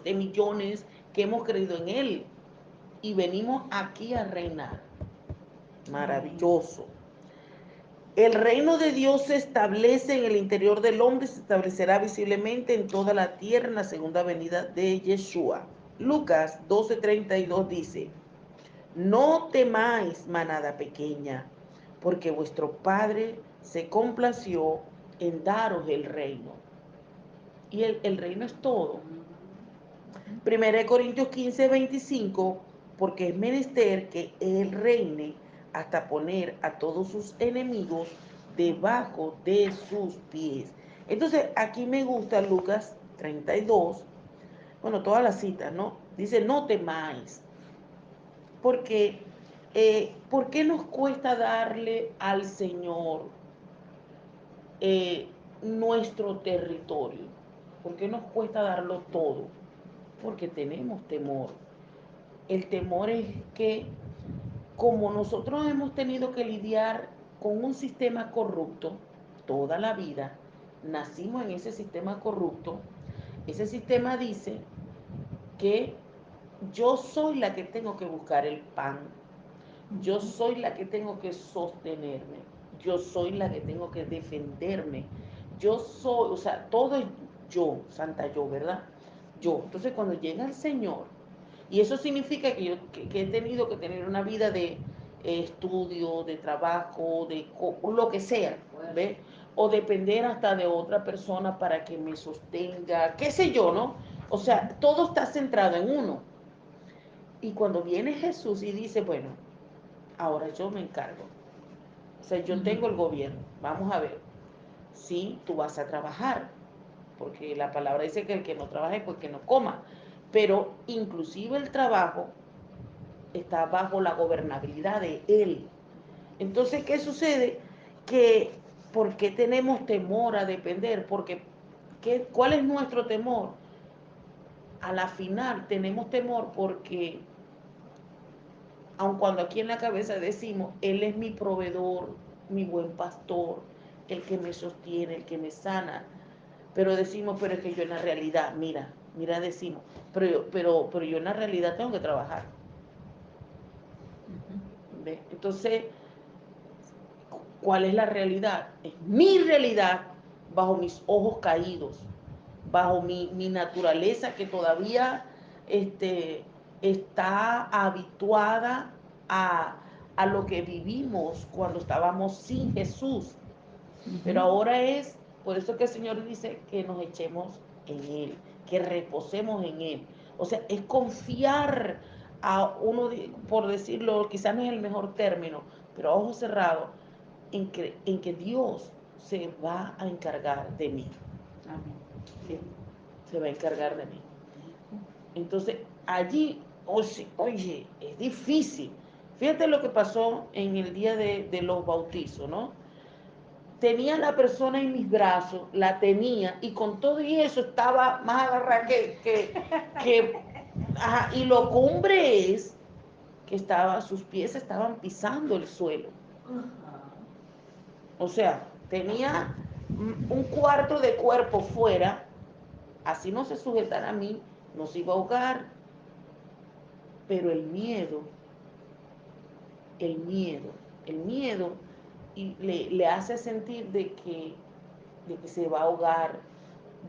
millones que hemos creído en Él y venimos aquí a reinar. Maravilloso. El reino de Dios se establece en el interior del hombre y se establecerá visiblemente en toda la tierra en la segunda venida de Yeshua. Lucas 12:32 dice: No temáis, manada pequeña, porque vuestro Padre se complació en daros el reino. Y el reino es todo. 1 Corintios 15:25, porque es menester que Él reine hasta poner a todos sus enemigos debajo de sus pies. Entonces, aquí me gusta Lucas 32, bueno, todas las citas, ¿no? Dice, no temáis, porque ¿por qué nos cuesta darle al Señor eh, nuestro territorio? ¿Por qué nos cuesta darlo todo? Porque tenemos temor. El temor es que como nosotros hemos tenido que lidiar con un sistema corrupto toda la vida, nacimos en ese sistema corrupto, ese sistema dice que yo soy la que tengo que buscar el pan, yo soy la que tengo que sostenerme, yo soy la que tengo que defenderme, yo soy, o sea, todo es yo, Santa yo, ¿verdad? Yo. Entonces cuando llega el Señor, y eso significa que yo que he tenido que tener una vida de estudio, de trabajo, de lo que sea, ¿ves? O depender hasta de otra persona para que me sostenga, qué sé yo, ¿no? O sea, todo está centrado en uno. Y cuando viene Jesús y dice, bueno, ahora yo me encargo. O sea, yo tengo el gobierno. Vamos a ver. Sí, tú vas a trabajar, porque la palabra dice que el que no trabaje, pues que no coma. Pero inclusive el trabajo está bajo la gobernabilidad de Él. Entonces, ¿qué sucede? Que, ¿por qué tenemos temor a depender? Porque, ¿cuál es nuestro temor? A la final tenemos temor porque, aun cuando aquí en la cabeza decimos, Él es mi proveedor, mi buen pastor, el que me sostiene, el que me sana, pero decimos, pero es que yo en la realidad, mira, decimos, pero yo en la realidad tengo que trabajar. ¿Ve? Entonces, ¿cuál es la realidad? Es mi realidad bajo mis ojos caídos, bajo mi naturaleza que todavía está habituada a, a lo que vivimos cuando estábamos sin Jesús. Pero ahora es, por eso que el Señor dice que nos echemos en Él, que reposemos en Él. O sea, es confiar a uno, por decirlo, quizás no es el mejor término, pero a ojos cerrados, en que Dios se va a encargar de mí. Amén. Sí, se va a encargar de mí. Entonces, allí, oye, es difícil. Fíjate lo que pasó en el día de los bautizos, ¿no? Tenía la persona en mis brazos, la tenía, y con todo y eso estaba más agarrada que ajá, y lo cumbre es que sus pies estaban pisando el suelo. O sea, tenía un cuarto de cuerpo fuera, así no se sujetara a mí, no se iba a ahogar, pero el miedo, el miedo y le hace sentir de que se va a ahogar,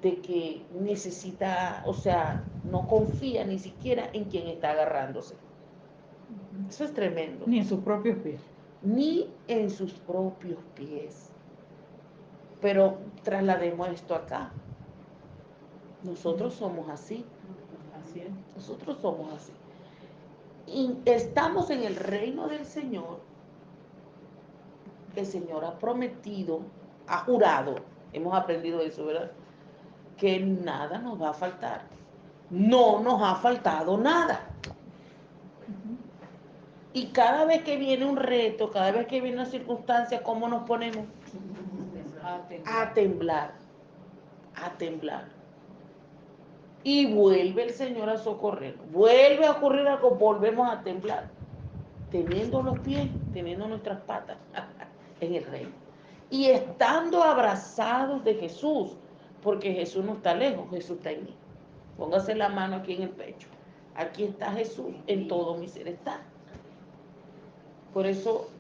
de que necesita, o sea, no confía ni siquiera en quien está agarrándose. Eso es tremendo. Ni en sus propios pies. Ni en sus propios pies. Pero traslademos esto acá. Nosotros somos así. Así es. Nosotros somos así. Y estamos en el reino del Señor. El Señor ha prometido, ha jurado, hemos aprendido eso, ¿verdad? Que nada nos va a faltar. No nos ha faltado nada. Y cada vez que viene un reto, cada vez que viene una circunstancia, ¿cómo nos ponemos? A temblar, a temblar. Y vuelve el Señor a socorrer. Vuelve a ocurrir algo, volvemos a temblar. Teniendo los pies, teniendo nuestras patas en el reino. Y estando abrazados de Jesús, porque Jesús no está lejos, Jesús está en mí. Póngase la mano aquí en el pecho. Aquí está Jesús, en todo mi ser está. Por eso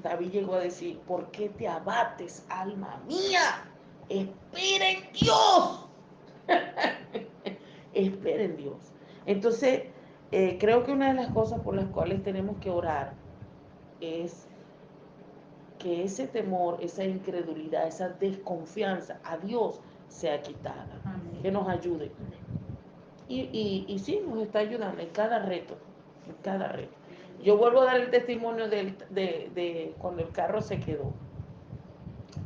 David llegó a decir, ¿por qué te abates, alma mía? Espera en Dios. Espera en Dios. Entonces, creo que una de las cosas por las cuales tenemos que orar es que ese temor, esa incredulidad, esa desconfianza a Dios sea quitada. Amén. Que nos ayude. Y sí, nos está ayudando en cada reto, en cada reto. Yo vuelvo a dar el testimonio de cuando el carro se quedó.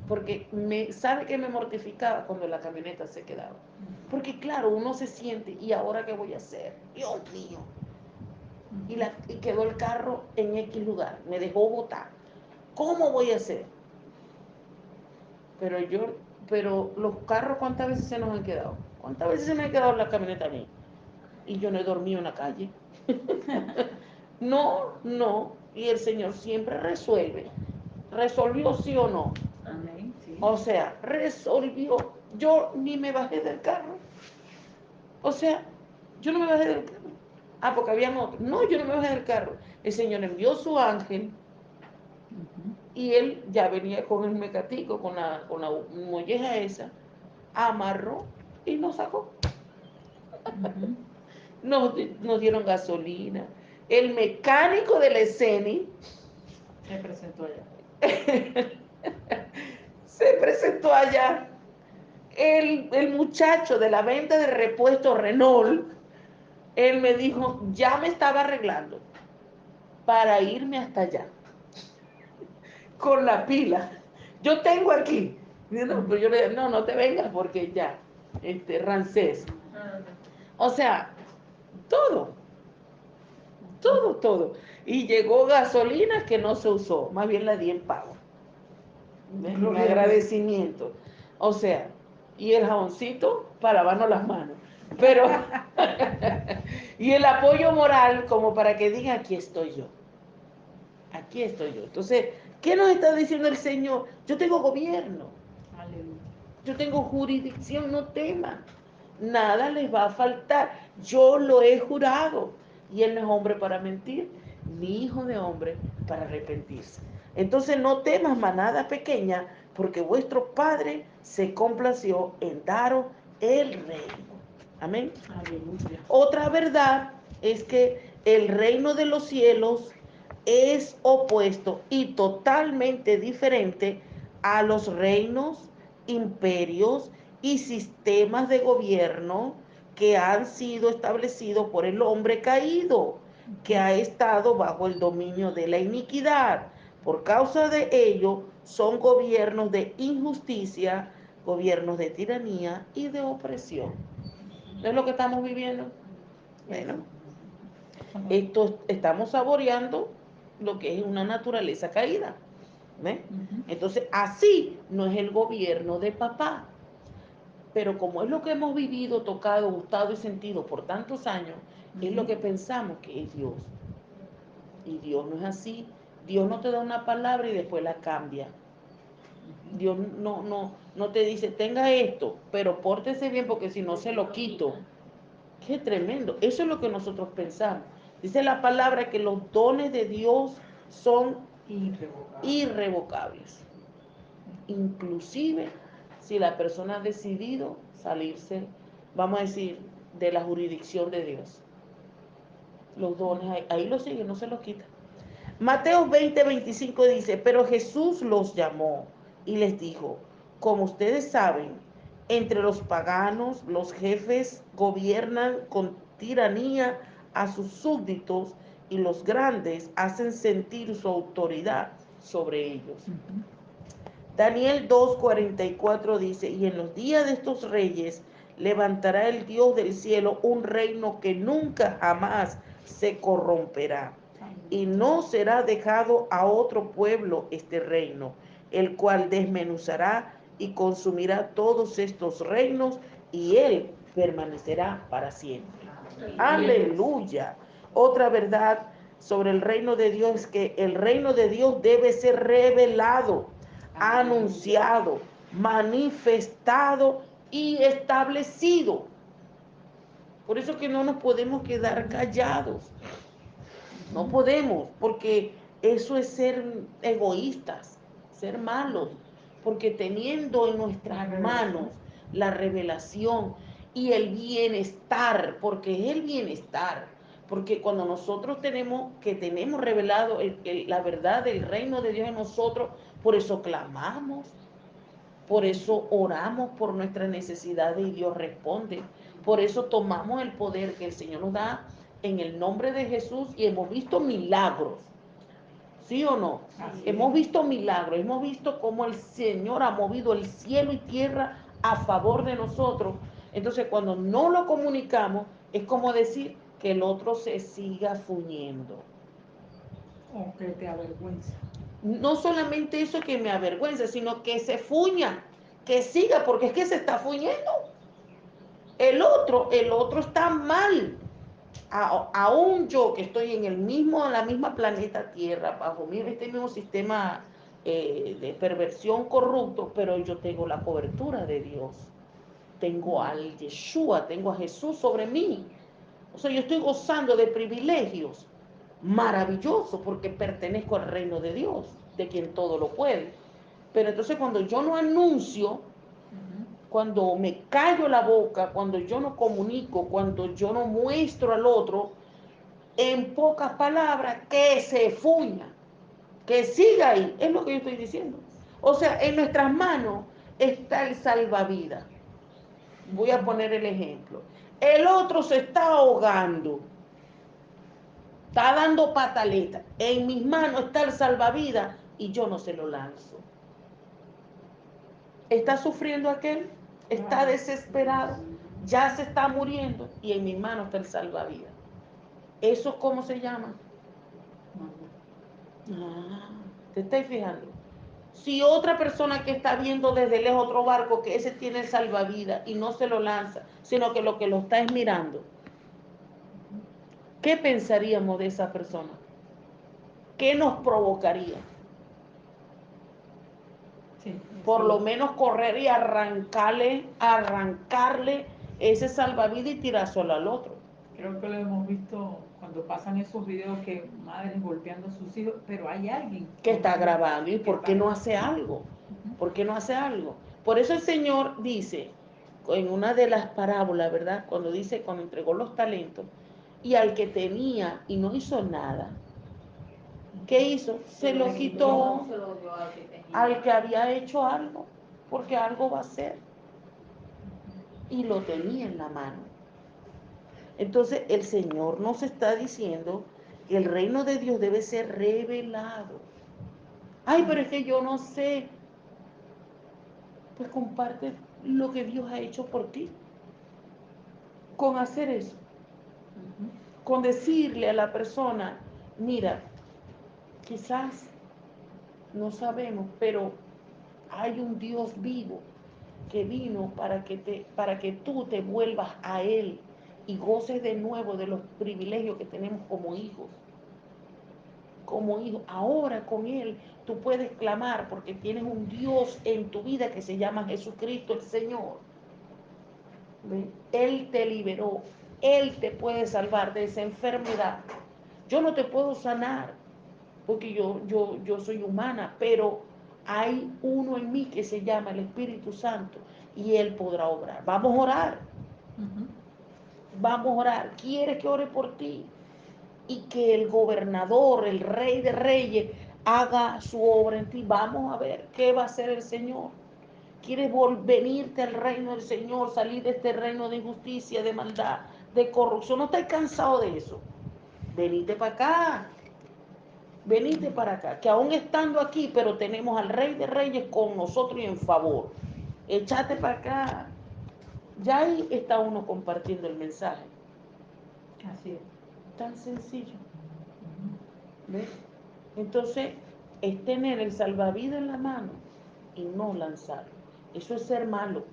Porque sabe que me mortificaba cuando la camioneta se quedaba. Porque claro, uno se siente, ¿y ahora qué voy a hacer? Dios mío. Y quedó el carro en X lugar, me dejó botar. ¿Cómo voy a hacer? Pero los carros, ¿cuántas veces se nos han quedado? ¿Cuántas veces se me ha quedado la camioneta a mí? Y yo no he dormido en la calle. No, no. Y el Señor siempre resuelve. ¿Resolvió sí o no? Amén, sí. O sea, resolvió. Yo ni me bajé del carro. O sea, yo no me bajé del carro. Ah, porque había otros. No, yo no me bajé del carro. El Señor envió su ángel y él ya venía con el mecatico, con la molleja esa, amarró y nos sacó. Nos dieron gasolina. El mecánico de la ESENI Se presentó allá. se presentó allá. El muchacho de la venta de repuesto Renault, él me dijo, ya me estaba arreglando para irme hasta allá con la pila. Yo tengo aquí. No, pero yo le dije, no, no te vengas porque ya, Rancés. O sea, todo, todo. Y llegó gasolina que no se usó, más bien la di en pago. En agradecimiento. O sea, y el jaboncito para lavarnos las manos. Pero, y el apoyo moral como para que diga, aquí estoy yo. Aquí estoy yo. Entonces, ¿qué nos está diciendo el Señor? Yo tengo gobierno. Aleluya. Yo tengo jurisdicción, no teman. Nada les va a faltar. Yo lo he jurado. Y Él no es hombre para mentir, ni hijo de hombre para arrepentirse. Entonces no temas, manada pequeña, porque vuestro Padre se complació en daros el reino. Amén. Aleluya. Otra verdad es que el reino de los cielos es opuesto y totalmente diferente a los reinos, imperios y sistemas de gobierno que han sido establecidos por el hombre caído, que ha estado bajo el dominio de la iniquidad. Por causa de ello, son gobiernos de injusticia, gobiernos de tiranía y de opresión. ¿No es lo que estamos viviendo? Bueno, esto estamos saboreando lo que es una naturaleza caída. ¿Ve? Entonces, así no es el gobierno de papá. Pero como es lo que hemos vivido, tocado, gustado y sentido por tantos años, es lo que pensamos que es Dios. Y Dios no es así. Dios no te da una palabra y después la cambia. Dios no te dice, tenga esto, pero pórtese bien porque si no se lo quito. Qué tremendo. Eso es lo que nosotros pensamos. Dice la palabra que los dones de Dios son irrevocables. Inclusive si la persona ha decidido salirse, vamos a decir, de la jurisdicción de Dios. Los dones ahí los sigue, no se los quita. Mateo 20:25 dice, pero Jesús los llamó y les dijo, como ustedes saben, entre los paganos los jefes gobiernan con tiranía a sus súbditos y los grandes hacen sentir su autoridad sobre ellos. Daniel 2:44 dice, y en los días de estos reyes levantará el Dios del cielo un reino que nunca jamás se corromperá. Y no será dejado a otro pueblo este reino, el cual desmenuzará y consumirá todos estos reinos, y él permanecerá para siempre. Aleluya. Otra verdad sobre el reino de Dios es que el reino de Dios debe ser revelado, anunciado, manifestado y establecido. Por eso que no nos podemos quedar callados. No podemos, porque eso es ser egoístas, ser malos, porque teniendo en nuestras manos la revelación y el bienestar, porque es el bienestar, porque cuando nosotros tenemos revelado la verdad del reino de Dios en nosotros, por eso clamamos, por eso oramos por nuestras necesidades y Dios responde. Por eso tomamos el poder que el Señor nos da en el nombre de Jesús y hemos visto milagros. ¿Sí o no? Hemos visto milagros, hemos visto cómo el Señor ha movido el cielo y tierra a favor de nosotros. Entonces, cuando no lo comunicamos, es como decir que el otro se siga fuñendo. O que te avergüenza. No solamente eso que me avergüenza, sino que se fuña, que siga, porque es que se está fuñendo. El otro está mal. Aún yo que estoy en la misma planeta Tierra, bajo este mismo sistema de perversión corrupto, pero yo tengo la cobertura de Dios. Tengo al Yeshua, tengo a Jesús sobre mí. O sea, yo estoy gozando de privilegios maravillosos porque pertenezco al reino de Dios, de quien todo lo puede. Pero entonces cuando yo no anuncio, cuando me callo la boca, cuando yo no comunico, cuando yo no muestro al otro, en pocas palabras, que se fuña, que siga ahí, es lo que yo estoy diciendo. O sea, en nuestras manos está el salvavidas. Voy a poner el ejemplo. El otro se está ahogando, está dando pataleta. En mis manos está el salvavidas y yo no se lo lanzo. Está sufriendo aquel, está desesperado, ya se está muriendo y en mis manos está el salvavidas. ¿Eso cómo se llama? ¿Te estáis fijando? Si otra persona que está viendo desde lejos otro barco, que ese tiene el salvavidas y no se lo lanza, sino que lo está es mirando, ¿qué pensaríamos de esa persona? ¿Qué nos provocaría? Sí, Por lo menos correr y arrancarle ese salvavidas y tirárselo al otro. creo que lo hemos visto cuando pasan esos videos que madres golpeando a sus hijos, pero hay alguien Que está grabando. ¿Y que por qué está. no hace algo? ¿Por qué no hace algo? Por eso el Señor dice, en una de las parábolas, ¿verdad? Cuando dice, cuando entregó los talentos, y al que tenía y no hizo nada, ¿qué hizo? Se lo quitó al que había hecho algo, porque algo va a hacer. Y lo tenía en la mano. Entonces el Señor nos está diciendo que el reino de Dios debe ser revelado. Ay, pero es que yo no sé. Pues comparte lo que Dios ha hecho por ti. Con hacer eso. Con decirle a la persona, mira, quizás no sabemos, pero hay un Dios vivo que vino para que tú te vuelvas a Él y goces de nuevo de los privilegios que tenemos como hijos. Como hijo, ahora con Él tú puedes clamar porque tienes un Dios en tu vida que se llama Jesucristo el Señor. ¿Ven? Él te liberó, Él te puede salvar de esa enfermedad. Yo no te puedo sanar porque yo soy humana, pero hay uno en mí que se llama el Espíritu Santo y Él podrá obrar. Vamos a orar. Vamos a orar. ¿Quieres que ore por ti? Y que el gobernador, el rey de reyes, haga su obra en ti. Vamos a ver qué va a hacer el Señor. ¿Quieres venirte al reino del Señor, salir de este reino de injusticia, de maldad, de corrupción? ¿No estás cansado de eso? Venite para acá. Venite para acá. Que aún estando aquí, pero tenemos al Rey de Reyes con nosotros y en favor. Échate para acá. Ya ahí está uno compartiendo el mensaje. Así es. Tan sencillo. ¿Ves? Entonces, es tener el salvavidas en la mano y no lanzarlo. Eso es ser malo.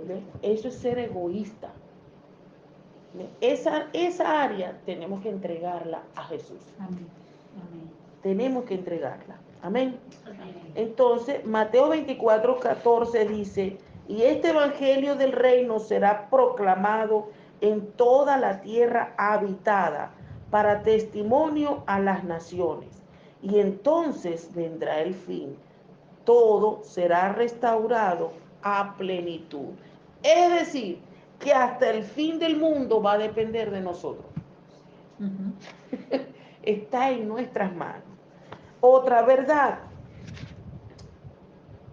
¿Ves? Eso es ser egoísta. Esa área tenemos que entregarla a Jesús. Amén. Amén. Tenemos que entregarla. Amén. Entonces, Mateo 24:14 dice, Y este evangelio del reino será proclamado en toda la tierra habitada para testimonio a las naciones. Y entonces vendrá el fin. Todo será restaurado a plenitud. Es decir, que hasta el fin del mundo va a depender de nosotros. Está en nuestras manos. Otra verdad,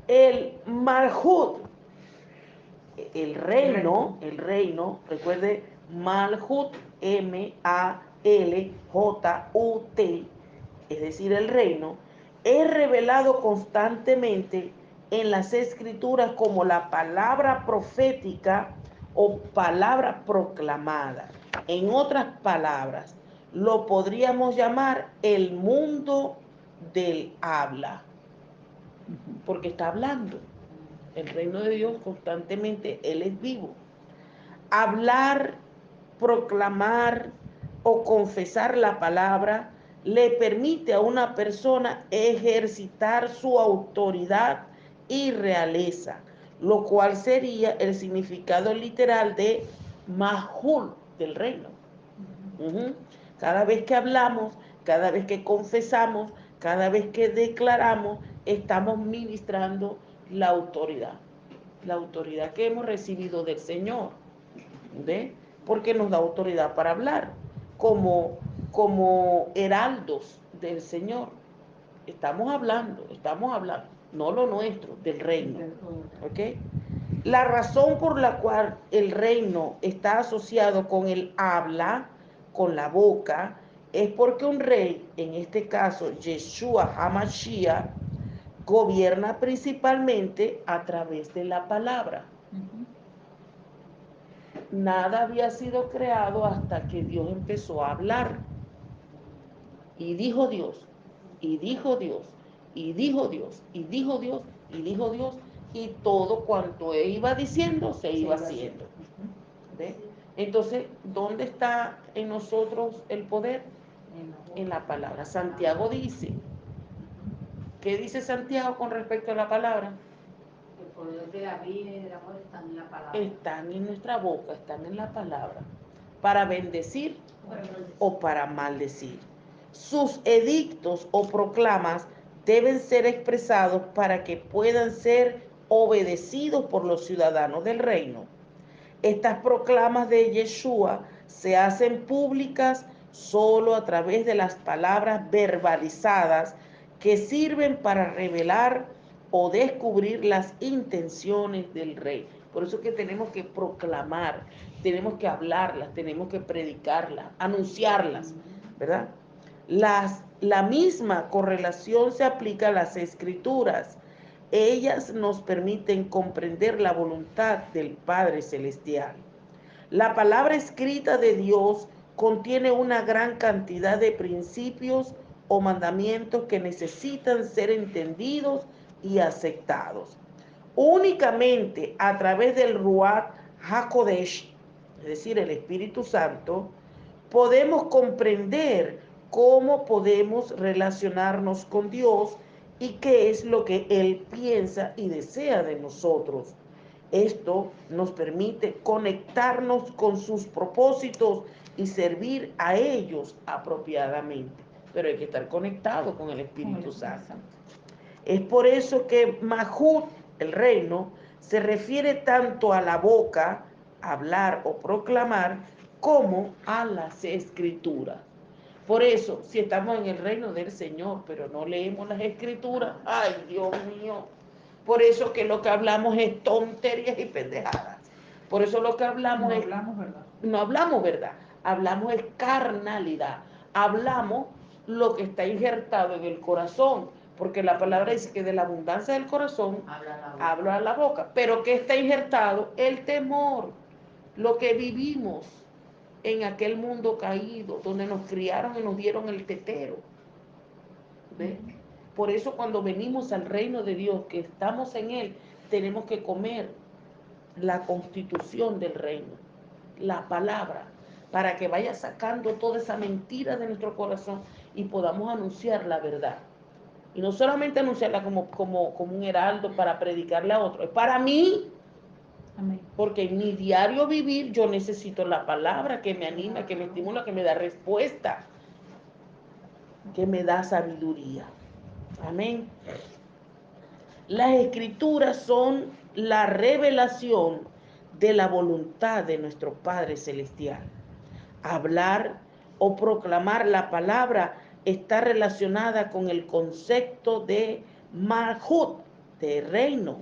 el Malhut, el reino, recuerde, Malhut, Malhut, es decir, el reino, es revelado constantemente en las escrituras como la palabra profética o palabra proclamada. En otras palabras, lo podríamos llamar el mundo del habla, porque está hablando. El reino de Dios constantemente, Él es vivo. Hablar, proclamar o confesar la palabra le permite a una persona ejercitar su autoridad y realeza, lo cual sería el significado literal de Mahul, del reino. Cada vez que hablamos, cada vez que confesamos, cada vez que declaramos, estamos ministrando la autoridad que hemos recibido del Señor, ¿ve? Porque nos da autoridad para hablar, como heraldos del Señor. Estamos hablando, no lo nuestro, del reino, ¿ok? La razón por la cual el reino está asociado con el habla, con la boca, es porque un rey, en este caso Yeshua HaMashiach, gobierna principalmente a través de la palabra. Nada había sido creado hasta que Dios empezó a hablar. Y dijo Dios, y dijo Dios, y dijo Dios, y dijo Dios, y dijo Dios, y todo cuanto él iba diciendo se iba haciendo. ¿Ve? Entonces, ¿dónde está en nosotros el poder? En la palabra. Santiago dice, ¿qué dice Santiago con respecto a la palabra? El poder de la vida y del amor están en la palabra. Están en nuestra boca, están en la palabra. Para bendecir o para maldecir. Sus edictos o proclamas deben ser expresados para que puedan ser obedecidos por los ciudadanos del reino. Estas proclamas de Yeshua se hacen públicas solo a través de las palabras verbalizadas que sirven para revelar o descubrir las intenciones del rey. Por eso es que tenemos que proclamar, tenemos que hablarlas, tenemos que predicarlas, anunciarlas, ¿verdad? La misma correlación se aplica a las escrituras. Ellas nos permiten comprender la voluntad del Padre Celestial. La palabra escrita de Dios contiene una gran cantidad de principios o mandamientos que necesitan ser entendidos y aceptados. Únicamente a través del Ruach HaKodesh, es decir, el Espíritu Santo, podemos comprender cómo podemos relacionarnos con Dios y qué es lo que Él piensa y desea de nosotros. Esto nos permite conectarnos con sus propósitos y servir a ellos apropiadamente. Pero hay que estar conectado con el Espíritu Santo. Es por eso que Mahut, el reino, se refiere tanto a la boca, hablar o proclamar, como a las escrituras. Por eso, si estamos en el reino del Señor, pero no leemos las escrituras, ay, Dios mío. Por eso que lo que hablamos es tonterías y pendejadas. Por eso lo que hablamos no es... hablamos verdad. No hablamos verdad, hablamos es carnalidad. Hablamos lo que está injertado en el corazón, porque la palabra dice que de la abundancia del corazón habla la boca. Pero ¿qué está injertado? El temor, lo que vivimos en aquel mundo caído, donde nos criaron y nos dieron el tetero. ¿Ve? Por eso cuando venimos al reino de Dios, que estamos en Él, tenemos que comer la constitución del reino, la palabra, para que vaya sacando toda esa mentira de nuestro corazón y podamos anunciar la verdad. Y no solamente anunciarla como un heraldo para predicarle a otro, es para mí, Porque en mi diario vivir yo necesito la palabra que me anima, que me estimula, que me da respuesta, que me da sabiduría. Amén. Las escrituras son la revelación de la voluntad de nuestro Padre Celestial. Hablar o proclamar la palabra está relacionada con el concepto de Malhut, de reino.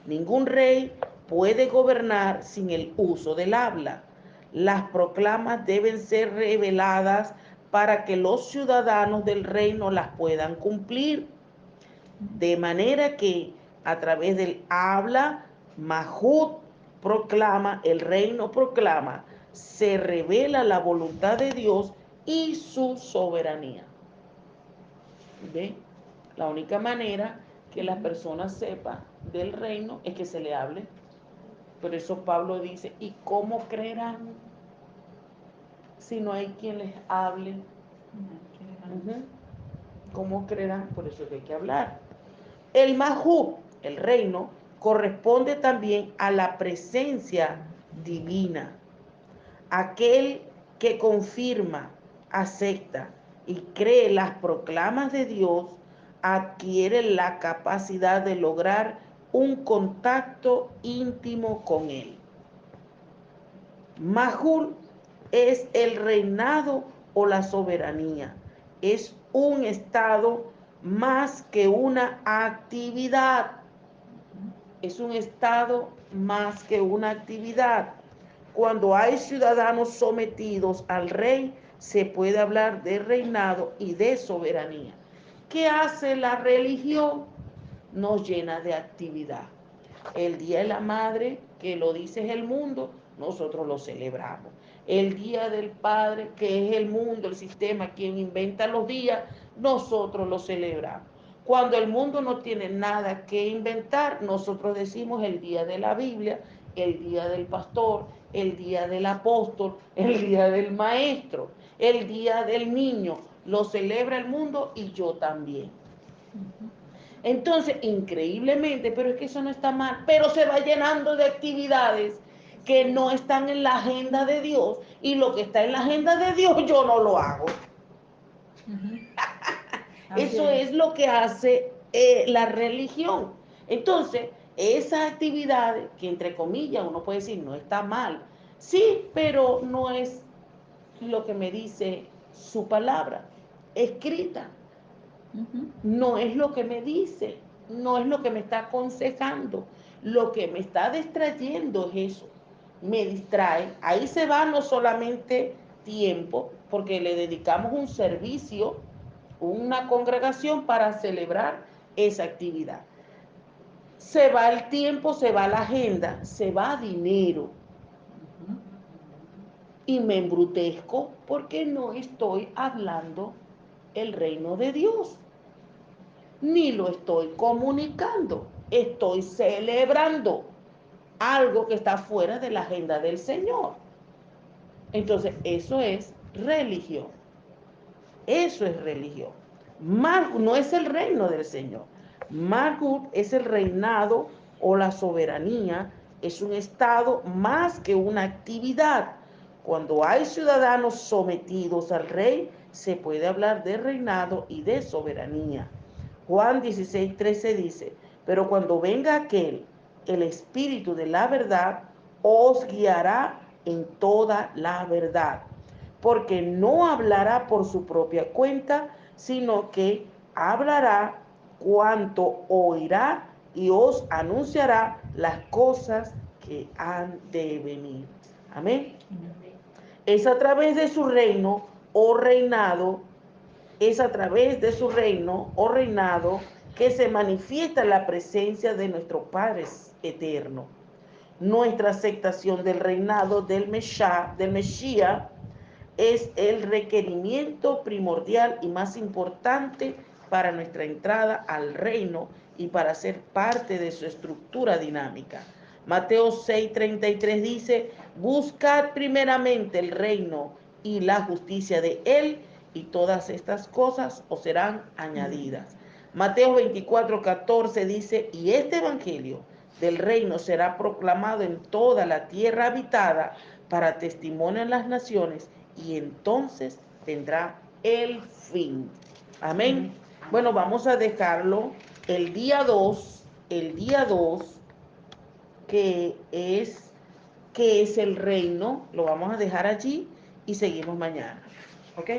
Ningún rey puede gobernar sin el uso del habla. Las proclamas deben ser reveladas para que los ciudadanos del reino las puedan cumplir. De manera que a través del habla, Mahut proclama, el reino proclama, se revela la voluntad de Dios y su soberanía. ¿Ve? La única manera que las personas sepan del reino es que se le hable. Por eso Pablo dice, ¿y cómo creerán si no hay quien les hable? ¿Cómo creerán? Por eso es que hay que hablar. El Mahub, el reino, corresponde también a la presencia divina. Aquel que confirma, acepta y cree las proclamas de Dios adquiere la capacidad de lograr un contacto íntimo con Él. Mahul es el reinado o la soberanía. Es un estado más que una actividad. Es un estado más que una actividad. Cuando hay ciudadanos sometidos al rey, se puede hablar de reinado y de soberanía. ¿Qué hace la religión? Nos llena de actividad. El Día de la Madre, que lo dice el mundo, nosotros lo celebramos. El Día del Padre, que es el mundo, el sistema, quien inventa los días, nosotros lo celebramos. Cuando el mundo no tiene nada que inventar, nosotros decimos el Día de la Biblia, el Día del Pastor, el Día del Apóstol, el Día del Maestro, el Día del Niño. Lo celebra el mundo y yo también. Entonces, increíblemente, pero es que eso no está mal, pero se va llenando de actividades que no están en la agenda de Dios, y lo que está en la agenda de Dios yo no lo hago. Eso es lo que hace la religión. Entonces, esas actividades que entre comillas uno puede decir no está mal, sí, pero no es lo que me dice su palabra escrita. No es lo que me dice, no es lo que me está aconsejando. Lo que me está distrayendo es eso. Me distrae. Ahí se va no solamente tiempo, porque le dedicamos un servicio, una congregación para celebrar esa actividad. Se va el tiempo, se va la agenda, se va dinero. Y me embrutezco porque no estoy hablando el reino de Dios. Ni lo estoy comunicando, estoy celebrando algo que está fuera de la agenda del Señor. Entonces, eso es religión. Eso es religión. Malhut no es el reino del Señor. Malhut es el reinado o la soberanía, es un estado más que una actividad. Cuando hay ciudadanos sometidos al rey, se puede hablar de reinado y de soberanía. Juan 16:13 dice, pero cuando venga aquel, el Espíritu de la verdad, os guiará en toda la verdad, porque no hablará por su propia cuenta, sino que hablará cuanto oirá y os anunciará las cosas que han de venir. Amén. Es a través de su reino o reinado, es a través de su reino o reinado que se manifiesta la presencia de nuestro Padre eterno. Nuestra aceptación del reinado del Mesías es el requerimiento primordial y más importante para nuestra entrada al reino y para ser parte de su estructura dinámica. Mateo 6:33 dice, buscad primeramente el reino y la justicia de él, y todas estas cosas os serán añadidas. Mateo 24:14 dice, y este evangelio del reino será proclamado en toda la tierra habitada para testimonio en las naciones, y entonces tendrá el fin. Amén. Bueno, vamos a dejarlo el día 2, que es el reino, lo vamos a dejar allí y seguimos mañana. ¿Ok?